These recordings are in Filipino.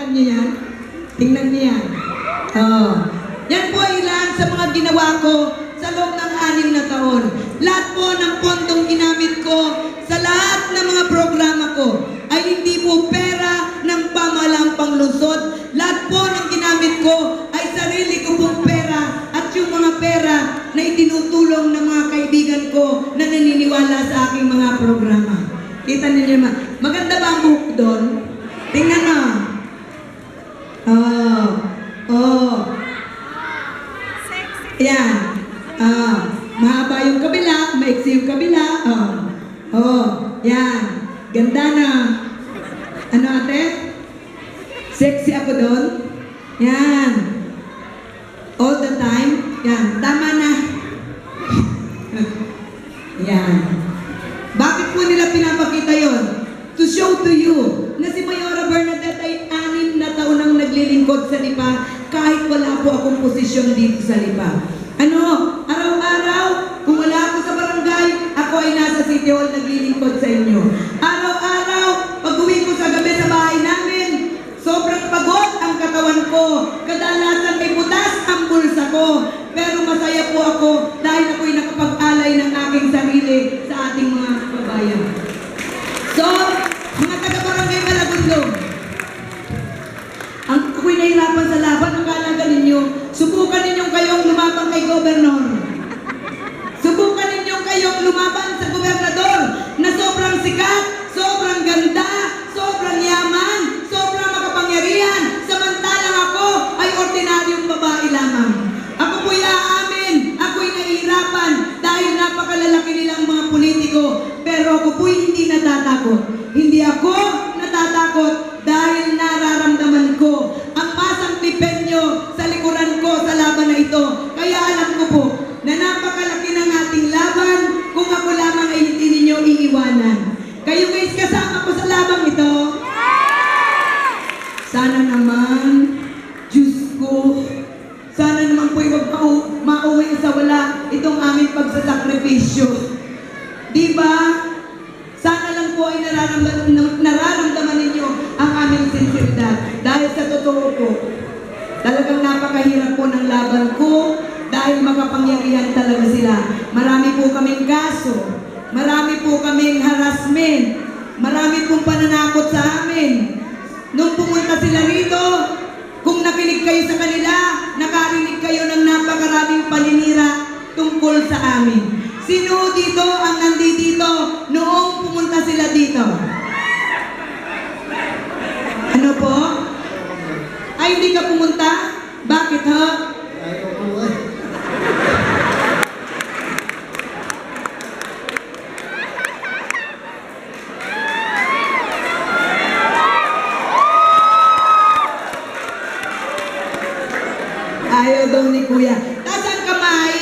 Subukan niyo yan. Tingnan niyo yan. Oh. Yan po ay ilan sa mga ginawa ko sa loob ng 6 na taon. Lahat po ng pondong ginamit ko sa lahat ng mga programa ko ay hindi po pera ng pamahalaang panglungsod. Lahat po ng ginamit ko ay sarili ko pong pera at yung mga pera na itinutulong ng mga kaibigan ko na naniniwala sa aking mga programa. Kita ninyo naman. Maganda ba ang buhok doon? Tingnan mo. Oh. Oh. Ayan. Mahaba yung kabila, maiksi yung kabila. Oh. Oh. Yan. Ganda na. Ano ate? Sexy ako doon. Yan. All the time. Yan. Tama na. Yan. Bakit po nila pinapakita yon? To show to you na si Mayora Bernadette ay 6 na taon nang naglilingkod sa Lipa kahit wala po akong posisyon dito sa Lipa. Ano? Araw-araw, kung wala ako sa barangay, ako ay nasa City Hall naglilingkod sa inyo. Araw-araw, pag-uwi ko sa gabi sa bahay namin, sobrang pagod ang katawan ko. Kadalasan may butas ang bulsa ko. Pero masaya po ako dahil ako'y nakapag-alay ng aking sarili sa ating mga kababayan. So, mga taga-barangay Malagundong, ako'y nahirapan sa laban. Akala ninyo, subukan ninyong kayong lumabang kay Gobernador. Subukan ninyong kayong lumaban sa gobernador na sobrang sikat, sobrang ganda, sobrang yaman, sobrang makapangyarihan. Samantalang ako ay ordinaryong babae lamang. Ako po'y aamin, ako'y nahihirapan dahil napakalalaki nilang mga politiko. Pero ako po'y hindi natatakot. Hindi ako natatakot dahil nararamdaman ko ang masang tipenyo sa likuran ko sa laban na ito. Kaya alam ko po na napakalaki ng ating laban kung ako lamang ay hindi ninyo iiwanan. Kayo guys, kasama ko sa labang ito. Sana naman, Diyos ko, sana naman po'y wag mauwi sa wala itong aming pagsasakripisyo. Diba? Sana lang po ay nararamdaman ninyo ang aming sinseridad. Dahil sa totoo po, talagang napakahirap po ng laban ko dahil makapangyarihan talaga sila. Marami po kaming kaso, marami po kaming harassment, marami pong pananakot sa amin. Nung pumunta sila rito, kung nakinig kayo sa kanila, nakarinig kayo ng napakaraming paninira tungkol sa amin. Sino dito ang nandito noong pumunta sila dito? Ano po? Ay, hindi ka pumunta? Bakit ha? Ayaw daw ni Kuya. Taas ang kamay.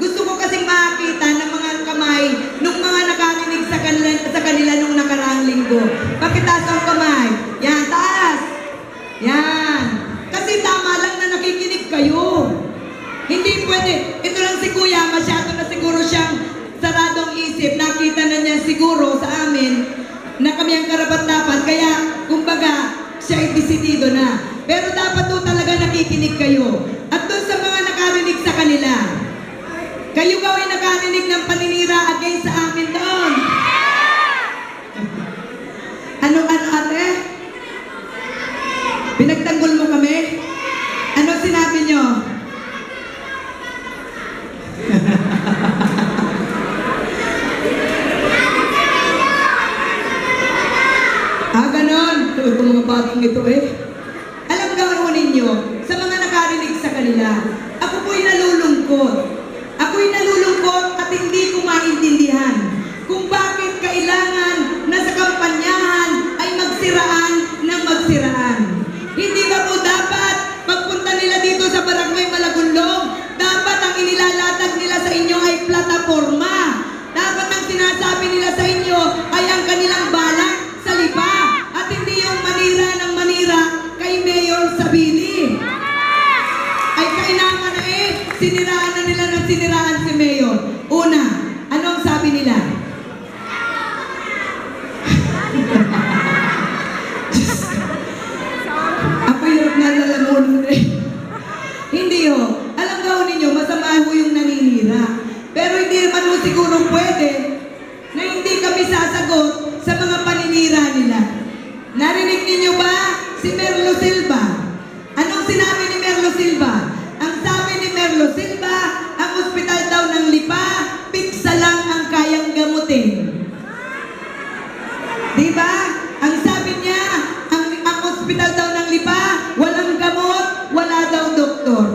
Gusto ko kasing makita ng mga kamay nung mga nakarinig sa kanila nung nakaraang linggo. Pakitaas ang kamay. Yan, taas. Yan. Kasi tama lang na nakikinig kayo. Hindi pwede. Ito lang si Kuya, masyado na siguro siyang saradong isip. Nakita na niya siguro sa amin na kami ang karapat-dapat. Kaya, kumbaga, siya ay desidido na. Pero dapat doon talaga nakikinig kayo. At doon sa mga nakarinig sa kanila, kayo ba ay nakarinig ng paninira against sa amin doon? Ano ate? Pinagtanggol mo kami? Ano sinabi nyo? Ganon. Ito mga batang ito Alam gawin ninyo, sa mga nakarinig sa kanila, ako po'y nalulungkot. Ako'y nalulungkot at hindi ko maintindihan kung bakit kailangan na sa kampanyahan ay magsiraan ng magsiraan. Hindi ba po dapat pagpunta nila dito sa Barangay Malagundong, dapat ang inilalatag nila sa inyo ay plataforma. Dapat ang sinasabi nila sa inyo ay ang kanilang balak sa Lipa at hindi yung manira ng manira paninira nila. Narinig niyo ba si Merlo Silva? Anong sinabi ni Merlo Silva? Ang sabi ni Merlo Silva, ang ospital daw ng Lipa, piksa lang ang kayang gamutin. Di ba? Ang sabi niya, ang ospital daw ng Lipa, walang gamot, wala daw doktor.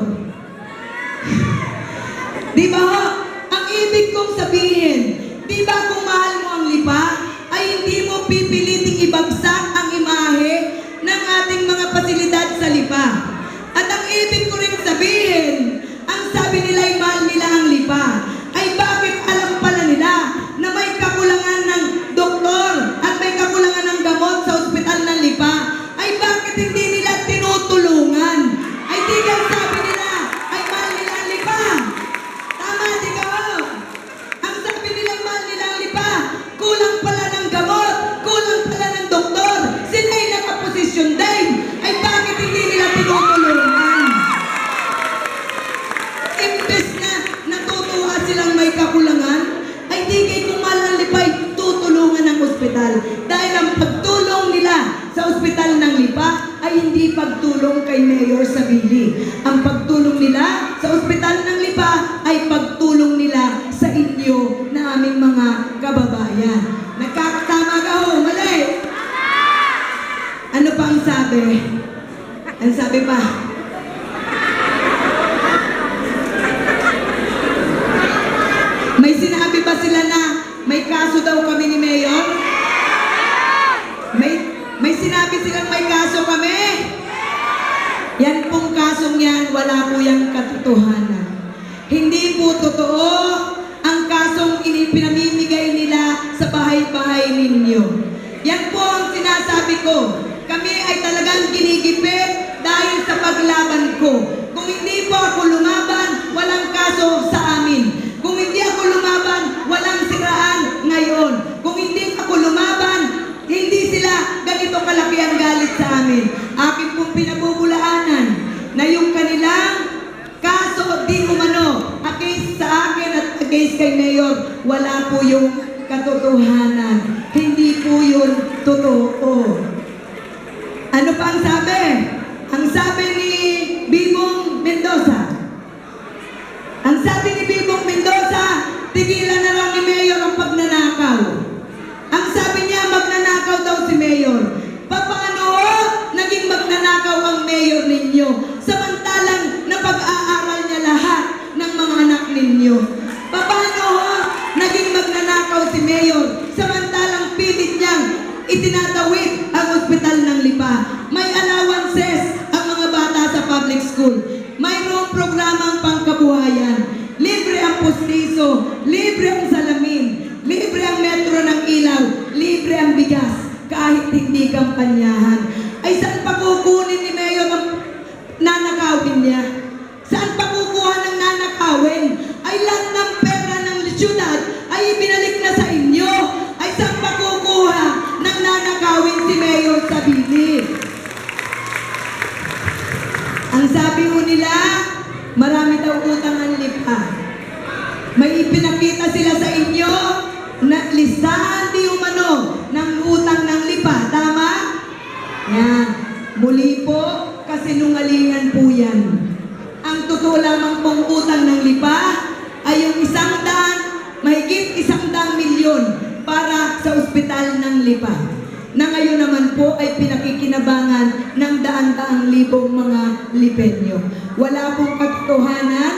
Di ba ho? Ang ibig kong sabihin, di ba kung mahal mo ang Lipa, ay hindi mo pipiliting ibagsak ang imahe ng ating mga pasilidad sa Lipa. At ang ibig ko rin sabihin, ang sabi nila ay mahal nila ang Lipa, ay bakit alam pala nila na may kakulangan ng doktor at may kakulangan ng gamot sa ospital ng Lipa, ay bakit hindi nila tinutulungan? Ay di ang sabi nila ay mahal nila ang Lipa. Tama, di ka ho? Ang sabi nila mahal nila ang Lipa, kulang pala ng gamot, kulang pala ng doktor, sila ay nakaposisyon din, ay bakit hindi nila tinutulungan? Imbes na natutuwa silang may kakulangan, ay di kay kung mahal ang Lipa ay tutulungan ng ospital. Dahil ang pagtulong nila sa ospital ng Lipa ay hindi pagtulong kay Mayor Sabili. Ang pagtulong nila sa ospital ng Lipa ay pagtulong nila sa inyo na aming mga kababayan. Nagkakatama ka ho, mali! Ano pa ang sabi? Ang sabi pa, may sinabi ba sila na may kaso daw kami ni Mayor? May sinabi silang may kaso kami? Yan pong kasong yan, wala po yung katotohanan. Hindi po totoo ang kasong pinamimigay nila sa bahay-bahay ninyo. Yan po ang sinasabi ko. Kami ay talagang ginigipit dahil sa paglaban ko. Kung hindi po ako lumaban, walang kaso sa amin. Kung hindi ako lumaban, walang siraan ngayon. Kung hindi ako lumaban, hindi sila ganito kalaki ang galit sa amin. Akin pong pinabubulaanan na yung kanilang kaso di umano, against sa akin at against kay Mayor, wala po yung katotohanan. Hindi po yun totoo. Ano pa ang sabi? Ang sabi ni Bibong Mendoza. Ang sabi ni Bibong Mendoza, tigilan na lang ni Mayor ang pagnanakaw. Ang sabi niya, magnanakaw daw si Mayor. Paano naging magnanakaw ang Mayor ninyo? Samantalang napag-aaral niya lahat ng mga anak ninyo. Paano naging magnanakaw si Mayor? Samantalang pilit niyang itinatawid ang ospital ng Lipa. May allowances ang mga bata sa public school. Mayroong programang pangkabuhayan. Libre ang postiso, libre ang salamin, libre ang metro ng ilaw, libre ang bigas, kahit hindi kampanyahan. Ay saan pa kukunin ni Mayor ang nanakawin niya? Saan pa kukuha ng nanakawin? Ay lahat ng pera ng syudad ay ibinalik na sa inyo. Ay saan pa kukuha ng nanakawin si Mayor Sabili? Ang sabi ho nila, marami daw utang ang Lipa. May ipinakita sila sa inyo na listahan di umano ng utang ng Lipa. Tama? Yan. Muli po, kasinungalingan po yan. Ang totoo lamang pong utang ng Lipa ay yung 100, mahigit 100 milyon para sa ospital ng Lipa. Na ngayon naman po ay pinakikinabangan ng daan-daang libong mga Lipenyo. Wala pong katotohanan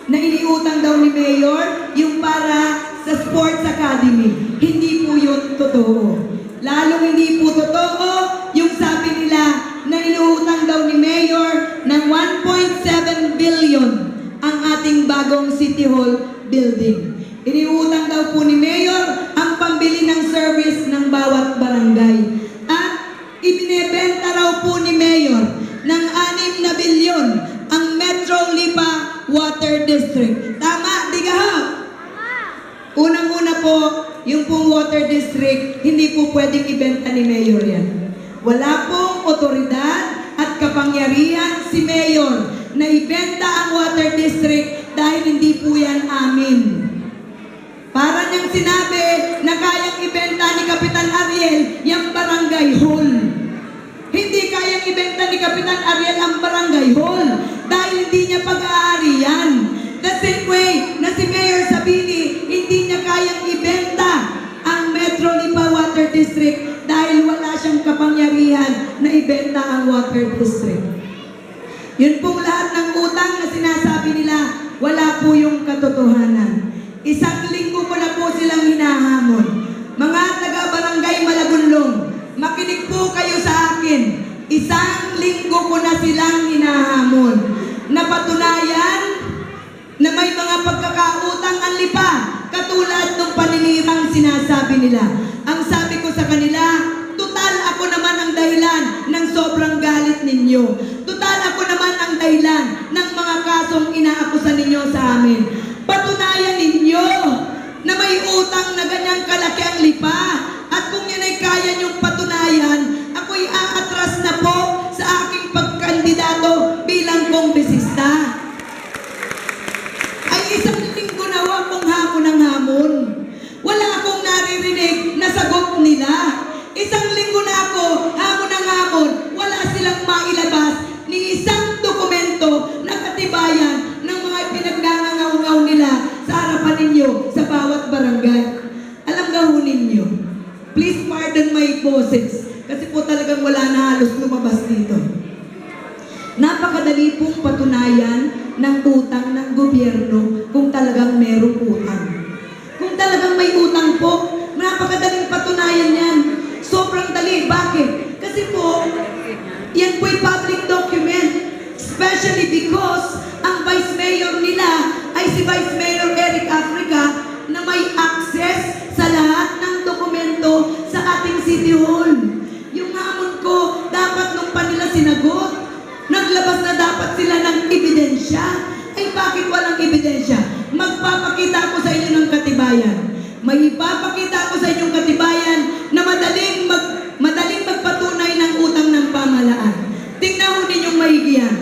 na iniutang daw ni Mayor yung para sa Sports Academy. Hindi po yun totoo. Lalong hindi po totoo yung sabi nila na iniutang daw ni Mayor ng 1.7 billion ang ating bagong City Hall building. Iniutang daw po ni Mayor ang pambili ng service ng bawat barangay. At ibinebenta raw po ni Mayor ng 6 na bilyon ang Metro Lipa Water District. Tama, di ka ha? Unang-una po, yung pong water district, hindi po pwedeng ibenta ni Mayor yan. Wala pong otoridad at kapangyarihan si Mayor na ibenta ang water district dahil hindi po yan amin. Para niyang sinabi na kayang ibenta ni Kapitan Ariel yung barangay naibenta ni Kapitan Ariel ang barangay hall dahil hindi niya pag-aari yan. The same way na si Mayor Sabini, hindi niya kayang ibenta ang Metro Lipa Water District dahil wala siyang kapangyarihan na ibenta ang water district. Yun pong lahat ng utang na sinasabi nila, wala po yung katotohanan. Isang linggo ko na po silang hinahamon. Mga taga-barangay Malagunlong, makinig po kayo sa akin. Isang linggo ko na silang hinahamon. Napatunayan na may mga pagkakautang ang Lipa, katulad ng paninirang sinasabi nila. Ang sabi ko sa kanila, tutal ako naman ang dahilan ng sobrang galit ninyo. Tutal ako naman ang dahilan ng mga kasong inaakusan ninyo sa amin. Patunayan ninyo na may utang na ganyang kalaki ang Lipa. At kung yan ay kaya niyong patunayan, ako'y aatras na po sa aking pagkandidato bilang kongresista. Ay isang linggo na akong hamon ng hamon. Wala akong naririnig na sagot nila. Isang linggo na ako, hamon ng hamon, wala silang mailabas ni isang dokumento na katibayan ng mga pinagngangaw-ngaw nila sa harapan ninyo sa bawat barangay. Alam nga ho ninyo, please pardon my boses, kasi po talagang wala na halos lumabas dito. Napakadali pong patunayan ng utang ng gobyerno kung talagang merong utang. Kung talagang may utang po, napakadaling patunayan yan. Sobrang dali. Bakit? Kasi po, yan po'y public document. Especially because ang Vice Mayor nila ay si Vice Mayor Eric Africa na may access sa lahat ng dokumento sa ating City Hall. Yung hamon ko, dapat nung pa nila sinagot. Naglabas na dapat sila ng ebidensya. Ay bakit walang ebidensya? Magpapakita ako sa inyo ng katibayan. May ipapakita ako sa inyong katibayan na madaling magpatunay ng utang ng pamahalaan. Tingnan mo ninyong mahigiyan.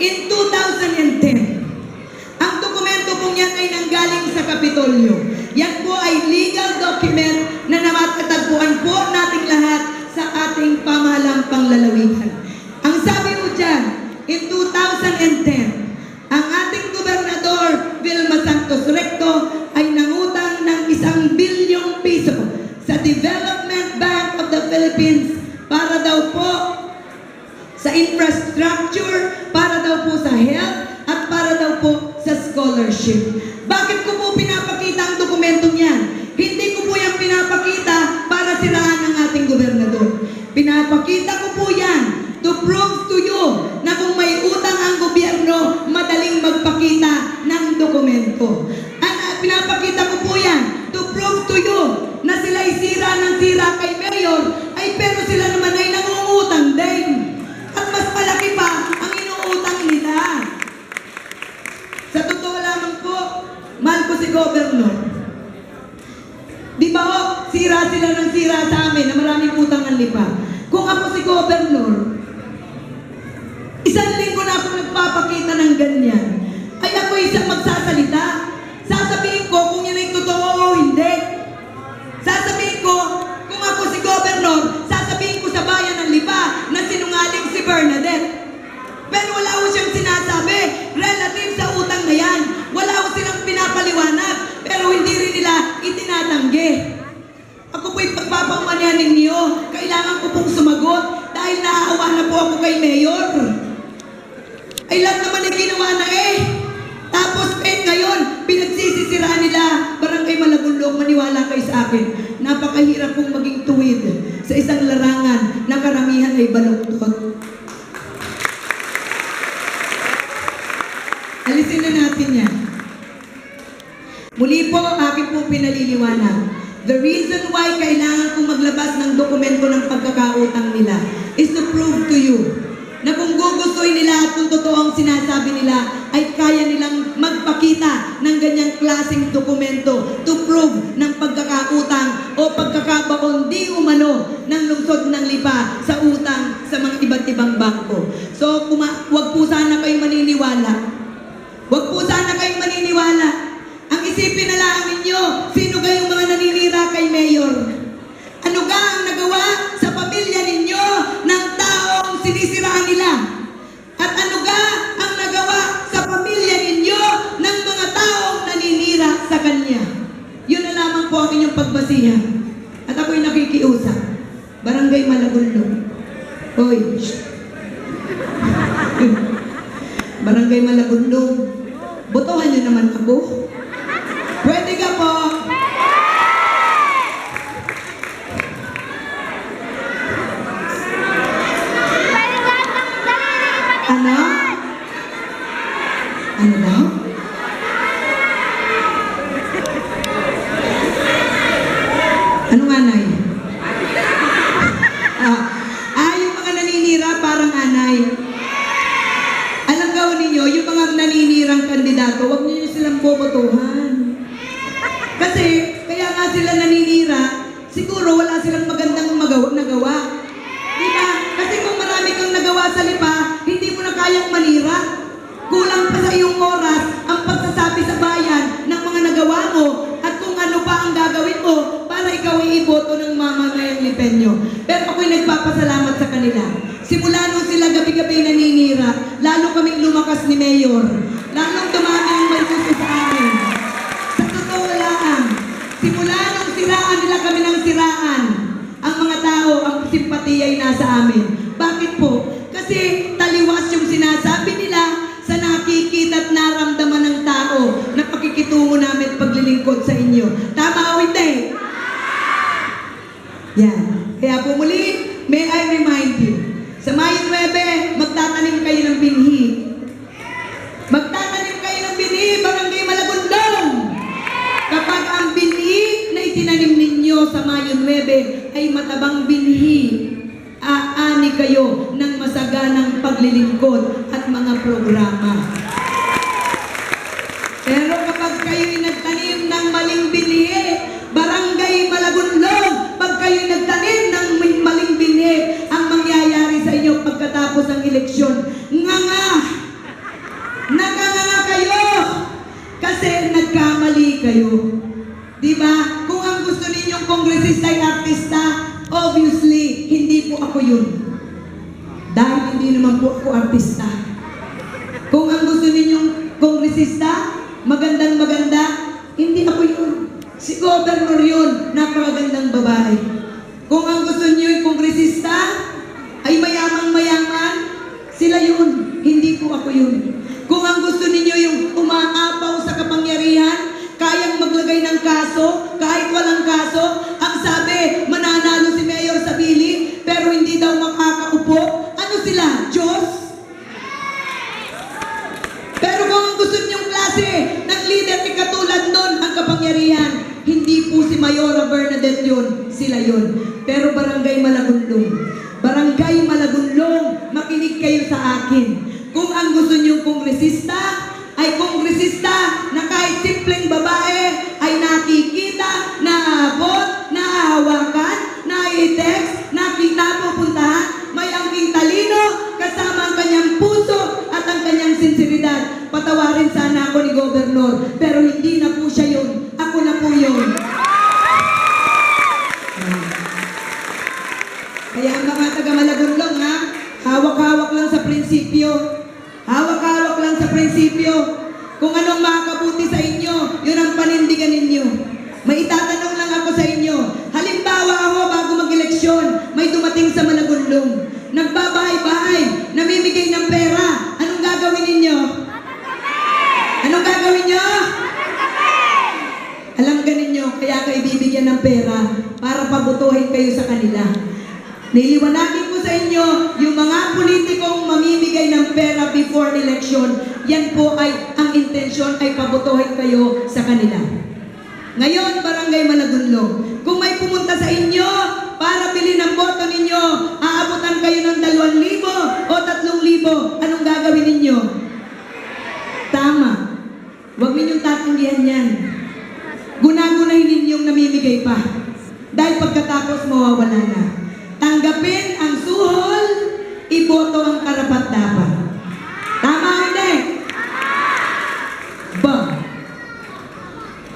In 2010, ang dokumento pong yan ay nanggaling sa Kapitolyo. Yan po ay legal document na namatatagpuan po nating lahat sa ating pamahalang panglalawigan. Ang sabi mo dyan, in 2010, ang ating gobernador Vilma Santos Recto ay nangutang ng 1 bilyong piso sa Development Bank of the Philippines para daw po sa infrastructure, para daw po sa health, at para daw po sa scholarship. Bakit ko po pinapakita ang dokumentong yan? Hindi ko po yan pinapakita para siraan ang ating gobernador. Pinapakita ko po yan to prove to you na kung may utang ang gobyerno, madaling magpakita ng dokumento. Pinapakita ko po yan to prove to you na sila'y sira ng sira kay Mayor, ay pero sila naman ay nangungutang din. At mas malaki pa ang inuutang nila. Sa totoo lamang po, mahal ko si Governor. Di ba ho, sira sila ng sira sa amin na maraming utang ang Lipa. Kung ako si Governor, isang linggo na ako nagpapakita ng ganyan, ay ako isang magsasalita. Sasabihin ko kung yan ay totoo o hindi. Sasabihin ko, kung ako si Governor, sasabihin ko sa bayan ng Lipa na sinungaling si Bernadette. Pero wala ko siyang sinasabi relative sa utang na yan. Wala ko silang pinapaliwanag, pero hindi rin nila itinatanggi. Ako po'y pagpapamanihan ninyo. Kailangan ko pong sumagot dahil naaawa na po ako kay Mayor. Ay lahat naman ay ginawa na eh. Tapos ngayon, pinagsisisiraan nila Barangay Malagunlong. Maniwala kayo sa akin. Napakahirap pong maging tuwid sa isang larangan na karamihan ay baluktot. Alisin na natin yan. Muli po, akin po pinaliliwanag. The reason why kailangan kong maglabas ng dokumento ng pagkakautang nila is to prove to you na kung gugustuhin nila at kung totoo ang sinasabi nila, ay kaya nilang magpakita ng ganyang klaseng dokumento to prove ng pagkakautang o pagkakabaon di umano ng lungsod ng Lipa sa utang sa mga iba't ibang bangko. So, wag po sana kayong maniniwala. Wag po sana kayong maniniwala. Ang isipin na lang ninyo, sino kayong mga naninira kay Mayor? Ano ka ang nagawa sa pamilya ninyo ng tao at ako'y nakikiusap. Barangay Malagundong. Hoy, shh. Barangay Malagundong. Botohan niyo naman ako. Pwede ka po. Ano? Ano daw? Ano nga, Nay? Yung mga naninira parang anay. Alam gawin ninyo, yung mga naninirang kandidato, huwag niyo silang bobotohan. Kasi, kaya nga sila naninira, siguro wala silang magandang nagawa. Diba? Kasi kung marami kang nagawa sa lipa, hindi mo na kayang manira. Kulang pa sa iyong oras ang pagsasabi sa bayan ng mga nagawa mo at kung ano pa ang gagawin mo para ikaw ay iboto ng mamamayang Lipenyo. Pero ako'y nagpapasalamat sa kanila. Simula nung sila gabi-gabi naninira, lalo kaming lumakas ni Mayor. Lalong dumami ang may gusto sa amin. Sa totoo lang, simula nung siraan nila kami ng siraan, ang mga tao, ang simpatiya ay nasa amin. Bakit po? Kasi taliwas yung sinasabi nila sa nakikita at naramdaman ng tao na pakikitungo namin paglilingkod sa inyo. Tama o hindi? Yan. Kaya po muli, may I remind you, sa Mayo 9, magtatanim kayo ng binhi. Magtatanim kayo ng binhi, Barangay Malagundong. Kapag ang binhi na itinanim ninyo sa Mayo 9 ay matabang binhi, aani kayo ng masaganang paglilingkod at mga programa. Pero kapag kayo'y nagtanim ng maling binhi, Barangay Malagundong, pag kayo'y nagtanim ng maling binhi, ang mangyayari sa inyo pagkatapos ng eleksyon, nanganga kayo kasi nagkamali kayo. Diba? Kung ang gusto ninyong kongresista ay artista, obviously, hindi po ako yun. Dahil hindi naman po ako artista. Kung ang gusto ninyong kongresista, magandang-maganda, hindi ako yun. Si Governor yun, napakagandang babae. Kung ang gusto niyo yung kongresista, ay mayamang-mayaman, sila yun. Hindi po ako yun. Kung ang gusto niyo yung umaapaw sa kapangyarihan, kayang maglagay ng kaso, kahit walang kaso, ang sabi, mananalo si Mayor Sabili, pero hindi daw makakaupo. Ano sila? Diyos? Pero kung ang gusto niyong klase ng leader ay katulad nun, ang kapangyarihan, hindi po si Mayora Bernadette yun, sila yun. Pero Barangay Malagundong, makinig kayo sa akin. Kung ang gusto niyong kongresista, ay kongresista na kahit simpleng babae ay nakikita, naabot, nahahawakan, na-text, napupuntahan, may angking talino, kasama ang kanyang puso at ang kanyang sinseridad. Patawarin sana ako ni Gobernur, pero hindi na po siya yun. Ako na po yun. Kaya ang mga taga Malagundong, hawak-hawak lang sa prinsipyo. Hawak-hawak lang sa prinsipyo. Kung anong makakabuti sa inyo, yun ang panindigan ninyo. May itatanong lang ako sa inyo. Halimbawa ako bago mag-eleksyon, may dumating sa Malagundong. Nagbabahay-bahay, namimigay ng pera. Anong gagawin ninyo? Anong gagawin nyo? Alam ka ninyo, kaya kayo bibigyan ng pera para pabutuhin kayo sa kanila. Niliwanagin ko sa inyo, yung mga politikong mamimigay ng pera before election, yan po ay, ang intensyon ay pabutuhin kayo sa kanila. Ngayon, Barangay Malagundong, kung may pumunta sa inyo para bilhin ang boto ninyo, aabutan kayo ng 2,000 o 3,000, anong gagawin ninyo? Tama. Huwag ninyong tatanggihan yan. Gunagunahin ninyong namimigay pa. Dahil pagkatapos mawawala na. Tanggapin ang suhol, iboto ang karapat-dapat. Tama o hindi? Ba?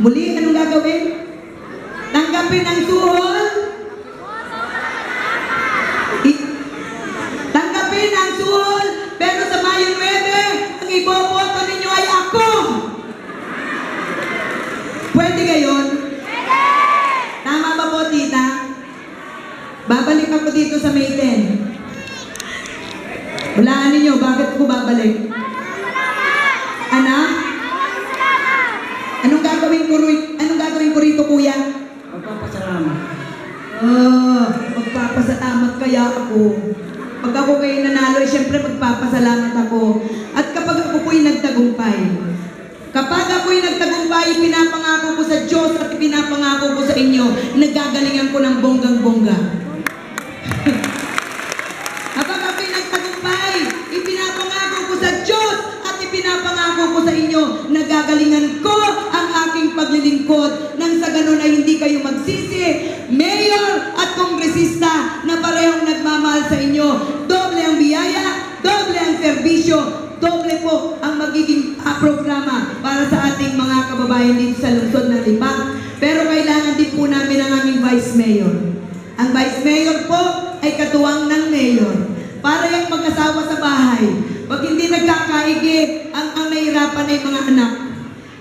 Muli, anong gagawin? Tanggapin ang suhol. Tanggapin ang suhol, pero sa Mayo 9, ang iboboto ninyo ay ako. Pwede gayon? Tama ba po ako dito sa May 10. Hulaan ninyo, bakit ko babalik? Ana? Anong gagawin ko rito, kuya? Magpapasalamat. Magpapasalamat kaya ako. Pag ako kayo nanalo, siyempre magpapasalamat ako. At kapag ako po'y nagtagumpay, pinapangako ko sa Diyos at pinapangako ko sa inyo, nagagalingan ko ng bonggang-bongga. Kapag ako'y nagtagumpay, ipinapangako ko sa Diyos at ipinapangako ko sa inyo, nagagalingan ko ang aking paglilingkod nang sa ganun ay hindi kayo magsisi, mayor at kongresista na parehong nagmamahal sa inyo. Doble ang biyaya, doble ang serbisyo, doble po ang magiging programa para sa ating mga kababayan dito sa lungsod ng Libang. Pero kailangan din po namin ang aming vice mayor. Ang vice mayor po ay katuwang ng mayor. Para yung mag-asawa sa bahay. Pag hindi nagkakaigi, ang nahirapan ay mga anak.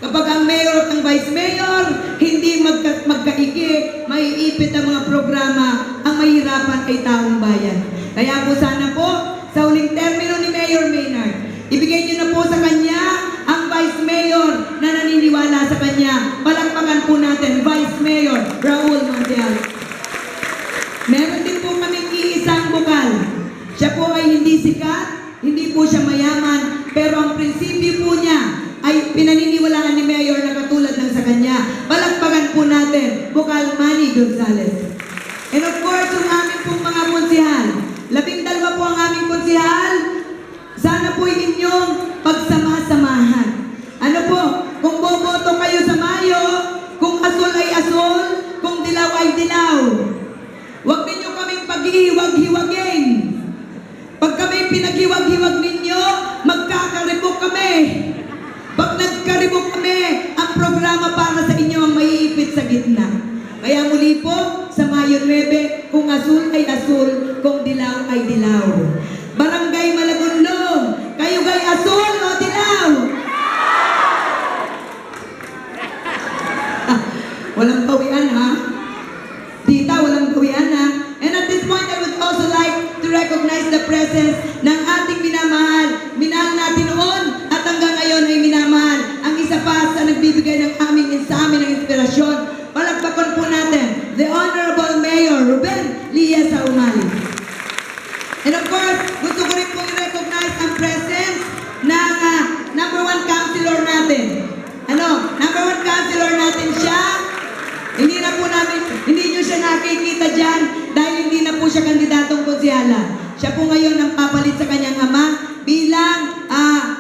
Kapag ang mayor at ang vice mayor, hindi magkaigi, maiipit ang mga programa, ang mahirapan ay taong bayan. Kaya po sana po, sa huling termino ni Mayor Maynard, ibigay niyo na po sa kanya ang Vice Mayor na naniniwala sa kanya. Palakpakan po natin, Vice Mayor Raul Montiel. Meron din po kaming iisang bukal. Siya po ay hindi sikat, hindi po siya mayaman, pero ang prinsipyo po niya ay pinaniniwalaan ni Mayor na katulad ng sa kanya. Palakpakan po natin, Bukal Manny Gonzales. And of course, yung aming pong mga konsihal. 12 po ang aming konsihal. Sana po inyong pagsama-samahan. Ano po, kung boboto kayo sa Mayo, kung asul ay asul, kung dilaw ay dilaw. Huwag ninyo kaming paghihiwag-hiwagin. Pag kami pinaghiwag-hiwag ninyo, magkakaribok kami. Pag nagkaribok kami, ang programa para sa inyo ang maiipit sa gitna. Kaya muli po, sa Mayo 9, kung asul ay asul, kung dilaw ay dilaw. Barangay Malagunlong, kayo gay asul o dilaw? Walang bawian ha? Tita, walang bawian ha? And at this point, I would also like to recognize the presence ng ating minamahal. Minahal natin noon at hanggang ngayon ay minamahal. Ang isa pa sa nagbibigay ng sa amin ng inspirasyon. Palagpakan po natin, the Honorable Mayor Ruben Liya Saumali. And of course, gusto ko rin pong i-recognize ang presence ng number 1 councilor natin. Number 1 councilor natin siya. Hindi nyo siya nakikita dyan dahil hindi na po siya kandidatong konsyala. Siya po ngayon ang papalit sa kanyang ama bilang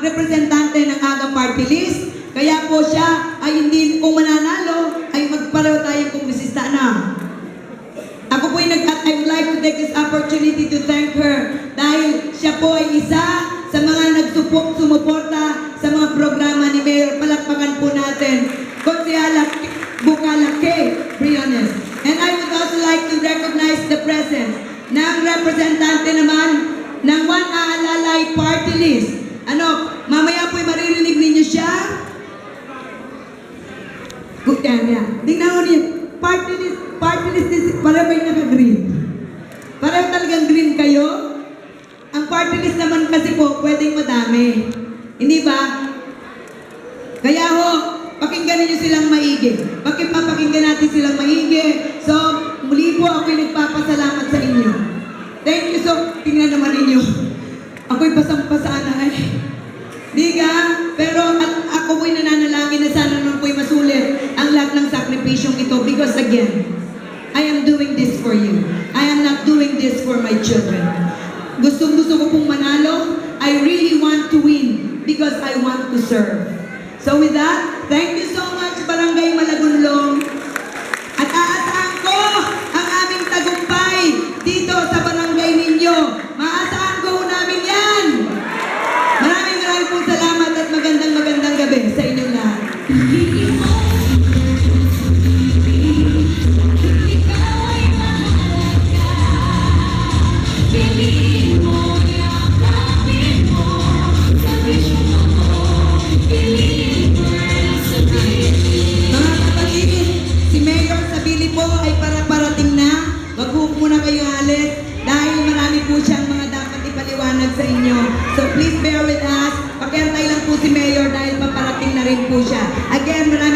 representante ng AGA Party List. Kaya po siya ay hindi, kung mananalo, ay magpareho tayong kongresista na. Ako po I would like to take this opportunity to thank her dahil siya po ay isa sa mga sumuporta sa mga programa ni Mayor. Palakpakan po natin, Konsyala Bukala K. Briones. And I would also like to recognize the presence ng representante naman ng One Aalalay Party List. Mamaya po'y maririnig ninyo siya. Tingnan mo niyo, party list, pareho kayo naka-green. Pareho talagang green kayo. Ang party list naman kasi po, pwedeng madami. Hindi ba? Kaya ho, pakinggan niyo silang maigi. Pakinggan natin silang maigi. So, muli po ako'y nagpapasalamat sa inyo. Thank you tingnan naman ninyo. Ako'y pasang-pasaan na Di ka? Pero ako po'y nananalangin na sana naman po'y masulit ang lahat ng sakripisyong ito because again, I am doing this for you. I am not doing this for my children. Gusto ko pong manalo. I really want to win because I want to serve. So with that, thank you so much Barangay Malagunlong. At aasahan ko ang aming tagumpay dito sa barangay ninyo. Maasahan ko namin yan. Maraming pong salamat at magandang gabi sa inyong lahat. Mga rin po siya. Again, maraming